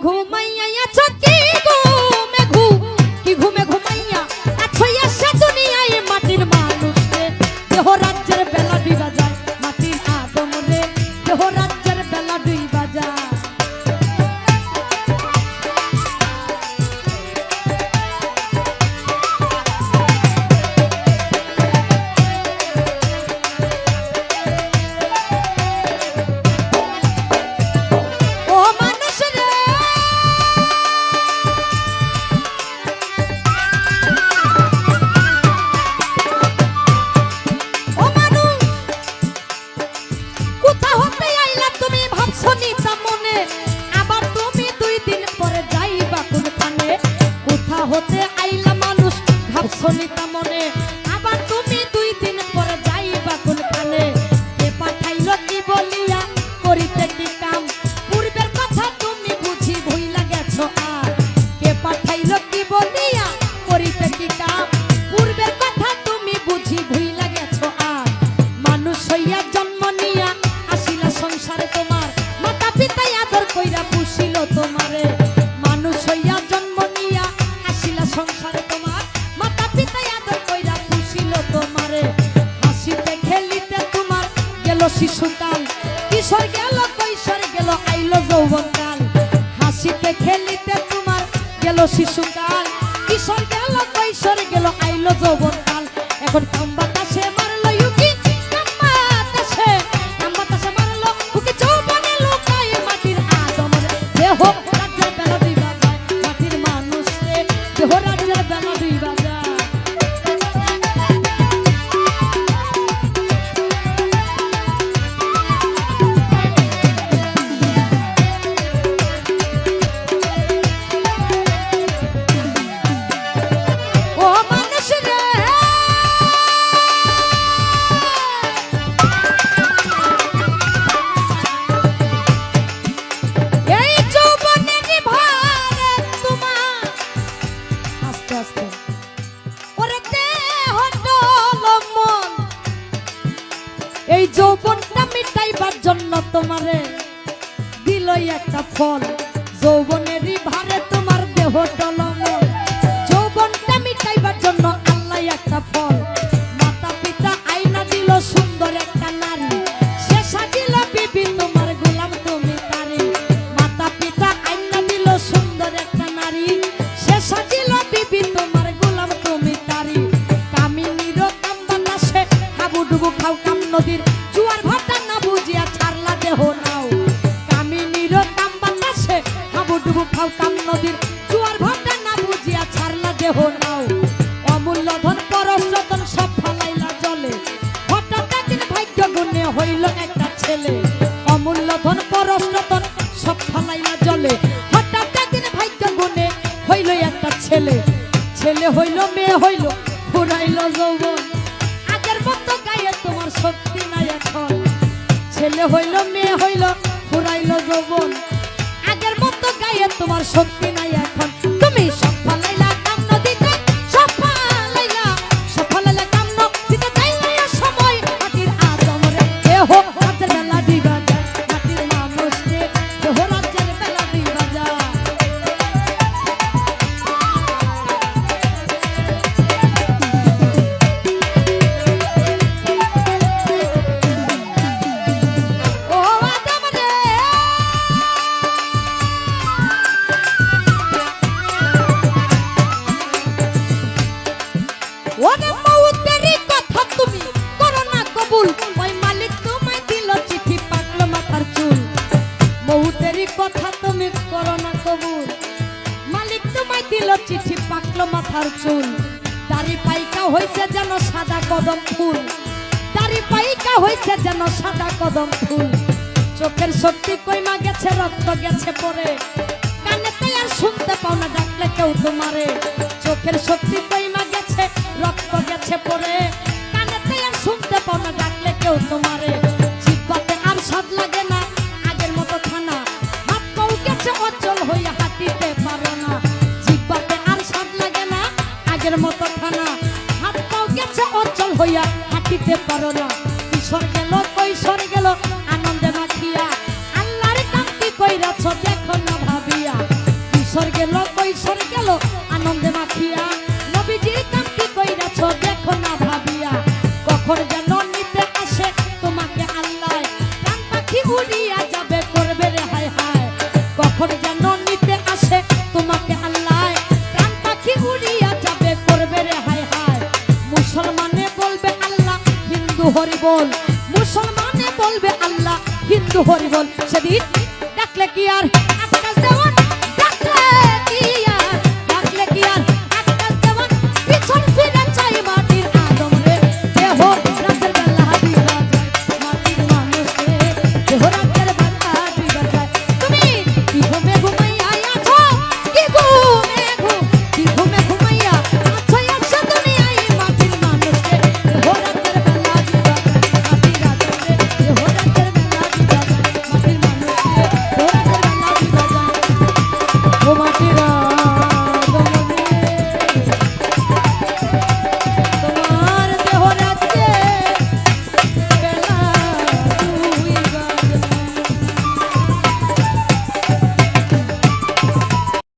ঘুমাইয়া আছো কি ঘুমে ঘুমাইয়া আছো এসে দুনিয়ায় মাটির মানুষ রে দেহ রাজ্যের বেলা ডুইবা যায় মাটির আদম রে দেহ রাজ্যের বেলা ডুইবা যায় হতে আইলা মানুষ ভাবছনিতা মনে আবার তুমি 2 দিন পরে যাইবা কোনখানে কে পাঠাইলো কি বলিয়া করিতে কি কাম পূর্বের কথা তুমি বুঝি ভুইলা গেছো আর কে পাঠাইলো কি বলিয়া করিতে কি কাম পূর্বের কথা তুমি বুঝি ভুইলা গেছো আর মানুষ হইয়া জন্ম নিয়া আসিলা সংসারে তোমার মাতা পিতা আদর কইরা পুষিল তোমারে মানুষ হইয়া জন্ম নিয়া সংসারে তোমার মাতা পিতা আদর কইরা পুষিল তোমারে হাসিতে খেলিতে তোমার গেল শিশুকাল কিশোর গেল কৈশোর গেল আইলো যৌবনকাল হাসিতে খেলিতে তোমার গেল শিশুকাল কিশোর গেল কৈশোর গেল আইলো যৌবনকাল এখন কামবাতাসে মারলো ইউকি কামবাতাসে মারলো উকি যৌবনে লোকায় মাটির আদম রে দেহ রাজ্যের বেলা দিবা যায় মাটির মানুষ রে দেহ রাজ্যের বেলা দিবা যায় ও মানুষ রে এই যৌবনেরই ভারে তোমার আস্তে আস্তে ওরে দেহ টলমন এই যৌবনটা মিটাইবার জন্য তোমারে দিলই একটা ফল যৌবনেরই ভারে তোমার দেহ টলমন যৌবনটা মিটাইবার জন্য আল্লাহ একটা ফল মাতা পিতা আইনা দিল সুন্দর একটা নারী সে সাজিল বিবি তোমার গোলাম তুমি তারি মাতা পিতা আইনা দিল সুন্দর একটা নারী সে সাজিল বিবি তোমার গোলাম তুমি তারি কামিনীর কাম বাতাসে হাবুডুবু খাও কাম নদীর জুয়ার ভাটা না বুঝিয়া ছাড়লা দেহ নাও কামিনীর কাম বাতাসে হাবুডুবু খাও কাম নদীর জুয়ার ভাটা না বুঝিয়া ছাড়লা দেহ নাও অমূল্য ধন পরশ রতন সব ফালাইলা জলে হঠাৎ একদিন ভাগ্য গুণে হইল একটা ছেলে অমূল্য ধন পরশ রতন সব ফালাইলা জলে হঠাৎ একদিন ভাগ্য গুণে হইল একটা ছেলে ছেলে হইল মেয়ে হইল ফুরাইল যৌবন আগের মতো গায়ে তোমার শক্তি নাই এখন ছেলে হইল মেয়ে হইল ফুরাইল যৌবন আগের মতো গায়ে তোমার শক্তি নাই এখন তুমি সব ফালাইলা কাম নদীতে সব ফালাইলা কাম নদীতে যাইলা সময় মাটির আদম রে দেহ রাজ্যের বেলা দিবা যায় মাটির মানুষ রে দেহ রাজ্যের বেলা দিবা যায় ও আদম রে ওরে মউতেরই কথা তুমি করো না কবুল ওই মালিক তোমায় দিল চিঠি পাকলো মাথার চুল মউতেরই কথা তুমি করো না কবুল মালিক তোমায় দিল চিঠি পাকলো মাথার চুল দাড়ি পাইকা হইছে যেন সাদা কদম ফুল দাড়ি পাইকা হইছে যেন সাদা কদম ফুল চোখের শক্তি কইমা গেছে রক্ত গেছে পরে কানেতে আর শুনতে পাও না ডাকলে কেউ তোমারে চোখের শক্তি কইমা গেছে রক্ত গেছে পরে কানেতে আর শুনতে পাও না ডাকলে কেউ তোমারে জিহ্বাতে আর স্বাদ লাগে না আগের মতো খানা হাত পাও গেছে অচল হইয়া হাঁটিতে পারো না জিহ্বাতে আর স্বাদ লাগে না আগের মতো খানা হাত পাও গেছে অচল হইয়া হাঁটিতে পারো না কিশোর গেল কৈশোর গেল আনন্দে মাখিয়া আল্লাহর কাম কি কইরাছ দেখো না ভাবিয়া স্বর্গে কৈশোর গেল আনন্দে মাখিয়া নবীজির কাম কি কইরাছ দেখো না ভাবিয়া কখন যেন নিতে আসে তোমাকে আল্লাহ প্রাণ পাখি উড়িয়া যাবে করবে রে হায় হায় কখন যেন নিতে আসে তোমাকে আল্লাহ প্রাণ পাখি উড়িয়া যাবে করবে রে হায় হায় মুসলমানে বলবে আল্লাহ হিন্দু হরি বল মুসলমানে বলবে আল্লাহ হিন্দু হরি বল সেদিন ডাকলে কি আর